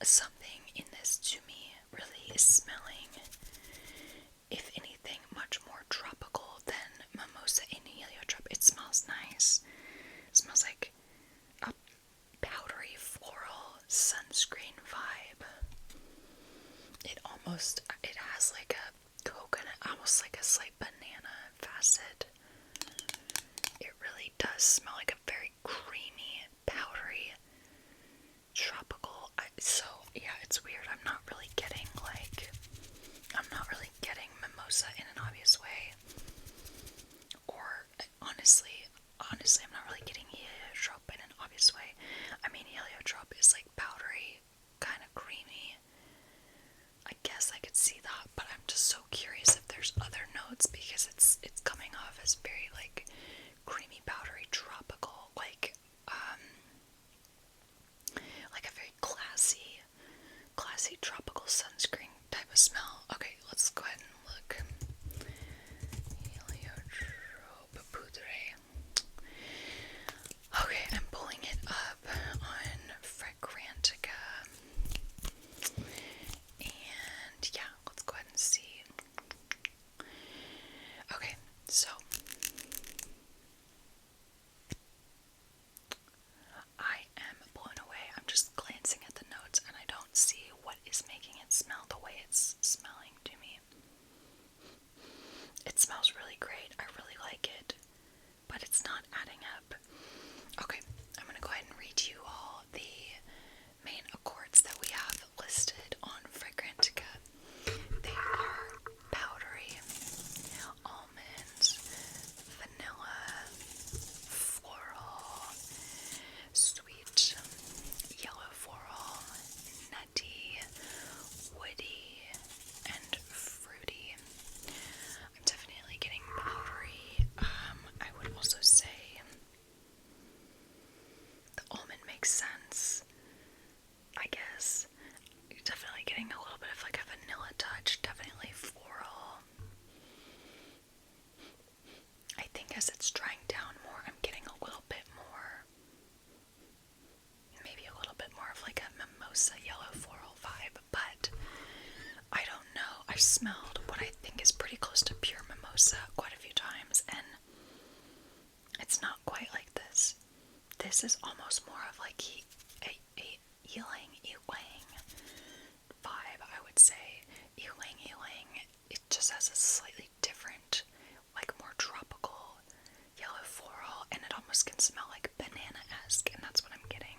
something in this to me really is smelling, if anything, much more tropical than Mimosa and Heliotrope. It smells nice. It smells like a powdery floral sunscreen vibe. It has like a coconut, almost like a slight banana facet. It really does smell like a very creamy, powdery, tropical. So yeah, it's weird. I'm not really getting Mimosa in an obvious way. Or honestly, I'm not really getting Heliotrope in an obvious way. I mean, Heliotrope is like powdery, kind of creamy. I guess I could see that, but I'm just so curious if there's other notes, because it's coming off as very like creamy, powdery, tropical, like a very classy tropical sunscreen type of smell. Okay, let's go ahead and look. Heliotrope Poudre. Okay, I'm pulling it up on Fragrantica. And yeah, let's go ahead and see. Okay, so I am blown away. I'm just glancing at the notes and I don't see what is making it smell the way it's smelling to me. It smells really great. I really like it, but it's not adding up. Okay, I'm gonna go ahead and read you all the main accords that we have listed on Fragrantica. They are powdery, almond, vanilla, floral, sweet, yellow floral, nutty, woody, and fruity. I'm definitely getting powdery. I would also say the almond makes sense, I guess. You're definitely getting a little bit of like a vanilla touch, definitely floral. I think as it's drying down more, I'm getting a little bit more, maybe a little bit more of like a mimosa yellow floral vibe, but I don't know. I've smelled what I think is pretty close to pure mimosa quite a few times, and it's not quite like this. This is almost more of like a ylang vibe, I would say. Ylang. It just has a slightly different, like more tropical yellow floral, and it almost can smell like banana-esque, and that's what I'm getting.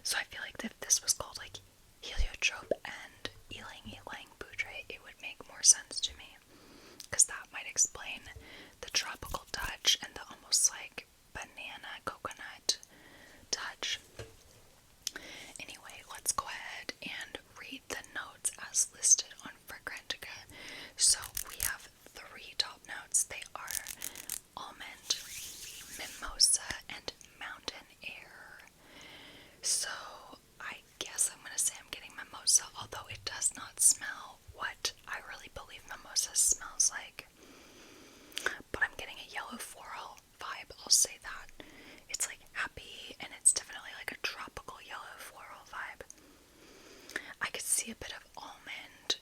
So I feel like if this was called like Heliotrope and Ylang Poudre, it would make more sense to me, because that might explain the tropical touch and the almost like banana coconut touch. Anyway, let's go ahead and read the notes as listed on Fragrantica. So we have 3 top notes. They are almond, mimosa, and mountain air. So I guess I'm gonna say I'm getting mimosa, although it does not smell what I really believe mimosa smells like. But I'm getting a yellow floral vibe, I'll say that. It's like happy, and it's definitely like a tropical yellow floral vibe. I could see a bit of almond,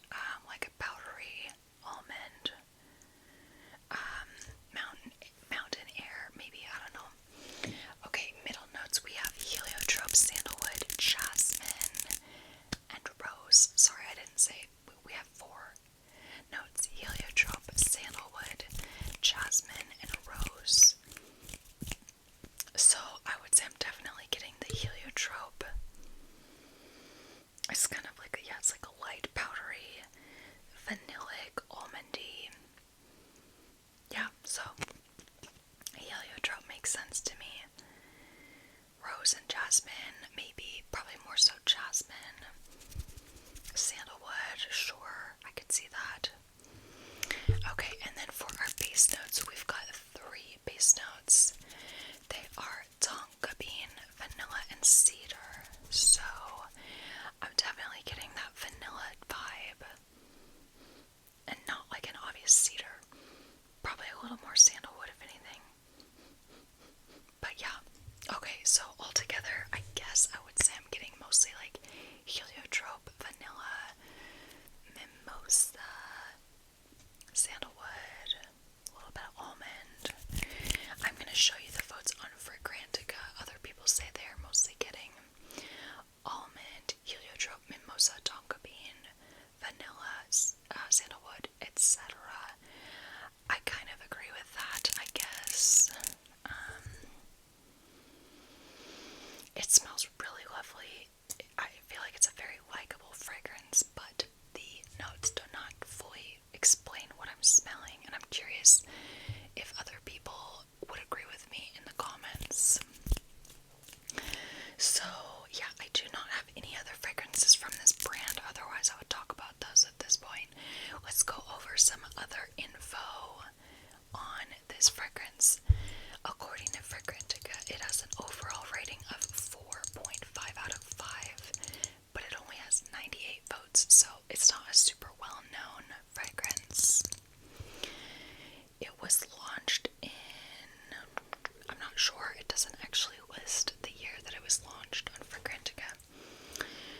like a powdery almond, mountain air, maybe, I don't know. Okay, middle notes, we have heliotrope, sandalwood, jasmine, and rose. Sorry, I didn't say. We have 4 notes: heliotrope, sandalwood, jasmine, and rose. So I would say I'm definitely getting the heliotrope. It's kind of like it's like a light powdery, vanillic, almondy. Yeah, so heliotrope makes sense to me. Rose and jasmine, maybe, probably more so jasmine. Sandalwood, sure, I could see that. Okay, and then for our base notes, we've got 3 base notes. They are tonka bean, vanilla, and cedar. So I'm definitely getting that vanilla vibe, and not like an obvious cedar. Probably a little more sandalwood. this fragrance, according to Fragrantica, it has an overall rating of 4.5 out of 5, but it only has 98 votes, so it's not a super well-known fragrance. It was launched in, I'm not sure, it doesn't actually list the year that it was launched on Fragrantica,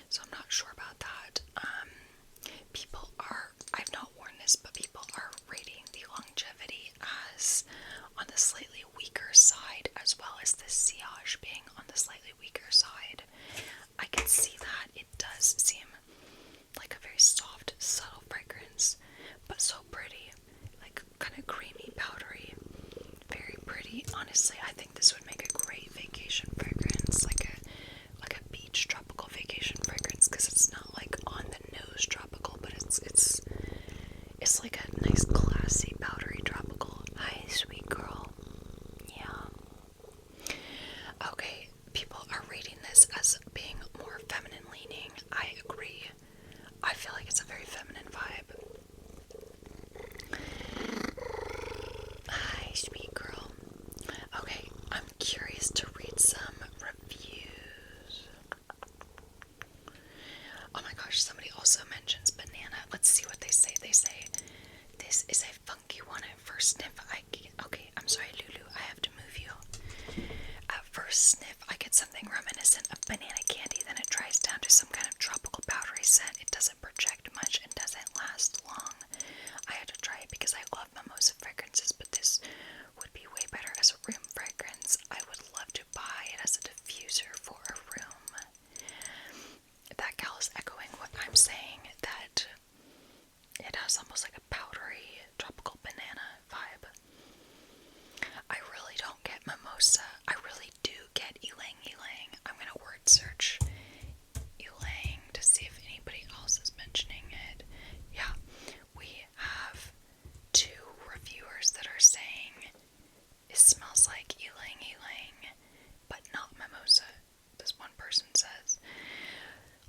so I'm not sure about that. People are, I've not worn this, but people are rating the longevity as on the slightly weaker side, as well as the sillage being on the slightly weaker side. I can see that it does seem like a very soft, subtle fragrance, but so pretty, like kind of creamy, powdery, very pretty. Honestly, I think this would make a great vacation fragrance, like a beach tropical vacation fragrance, because it's not like on the nose tropical, but it's like a nice classy powdery tropical. Hi, sweet girl. Yeah. Okay, people are rating this as being more feminine leaning. I agree. I feel like it's a very feminine vibe. Hi, sweet girl. Okay, I'm curious to read some reviews. Oh my gosh, somebody also mentions banana. Let's see what they say. They say, this is a funky one at first sniff. Okay, I'm sorry, Lulu, I have to move you. At first sniff, I get something reminiscent of banana candy, then it dries down to some kind of tropical powdery scent. It doesn't project much and doesn't last long. I had to try it because I love mimosa fragrances, but this would be way better as a room fragrance. I would love to buy it as a diffuser for a room. That gal is echoing what I'm saying, that it has almost like a powdery tropical banana vibe. I really don't get mimosa. I really do get ylang ylang. I'm gonna word search ylang to see if anybody else is mentioning it. Yeah, we have 2 reviewers that are saying it smells like ylang ylang, but not mimosa. This one person says.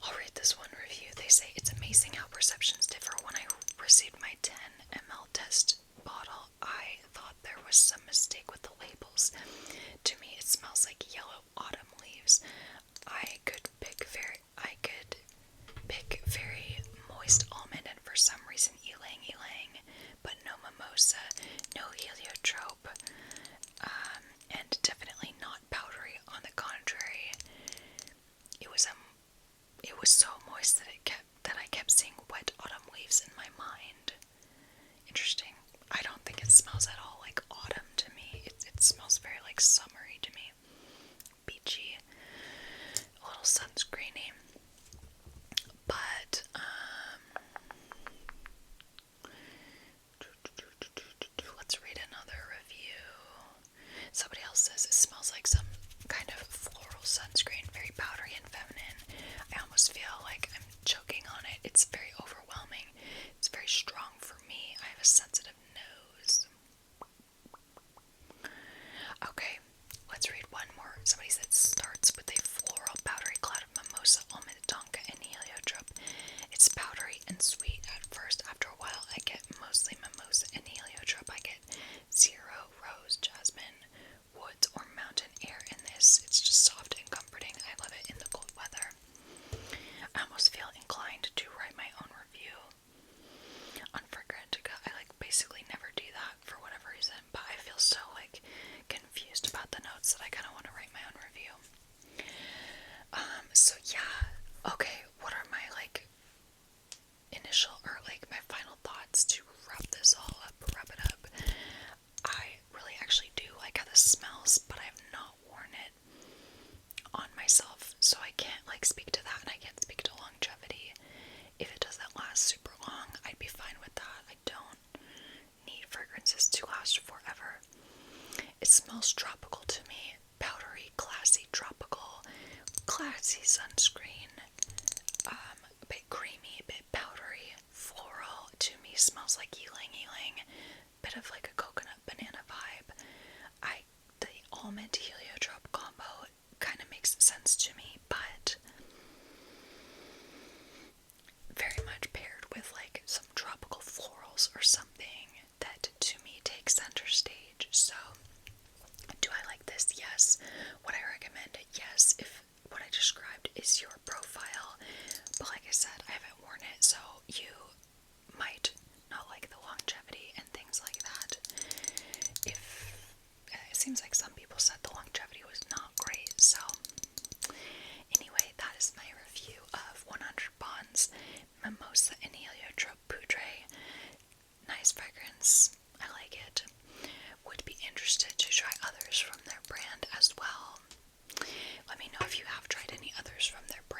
I'll read this one review. They say, it's amazing how perceptions differ. When I received my 10 ml test bottle, I thought there was some mistake with the labels. To me, it smells like yellow autumn leaves. I could pick very moist almond and for some reason ylang ylang, but no mimosa, no heliotrope, and definitely not powdery. On the contrary, it was so moist that I kept seeing wet autumn leaves in my mind. Interesting. I don't think it smells at all like autumn to me. It smells very like summery to me. Beachy, a little sunscreeny. But let's read another review. Somebody else says it smells like some kind of floral sunscreen, very powdery and feminine. I almost feel like I'm choking on it. It's very overwhelming. It's very strong for me. I have a sensitive nose. Okay, let's read one more. Somebody said starts with a floral powdery cloud of mimosa, almond, tonka, and heliotrope. It's powdery and sweet at first. After a while, I get mostly mimosa and heliotrope. I get zero rose, jasmine, woods, or mountain air in this. It's just soft and comforting. I love it in the cold weather. I almost feel inclined to write my own review on Fragrantica. I basically never do that for whatever reason, but I feel so confused about the notes that I kind of want to write my own review. So yeah, okay, what are my initial or my final thoughts to wrap this all up, wrap it up? I really actually do like how this smells, but I have not worn it on myself, so I can't speak to that, and I can't speak to longevity. If it doesn't last super long, I'd be fine with that. I don't need fragrances to last forever. It smells tropical to me. Powdery, classy, tropical, classy sunscreen. A bit creamy, a bit powdery, floral. To me, smells like ylang ylang. Bit of a coconut banana vibe. The almond heliotrope combo kind of makes sense to me, but very much paired with some tropical florals or something that to me takes center stage. So seems like some people said the longevity was not great. So anyway, that is my review of 100 Bonds Mimosa and Heliotrope Poudre. Nice fragrance. I like it. Would be interested to try others from their brand as well. Let me know if you have tried any others from their brand.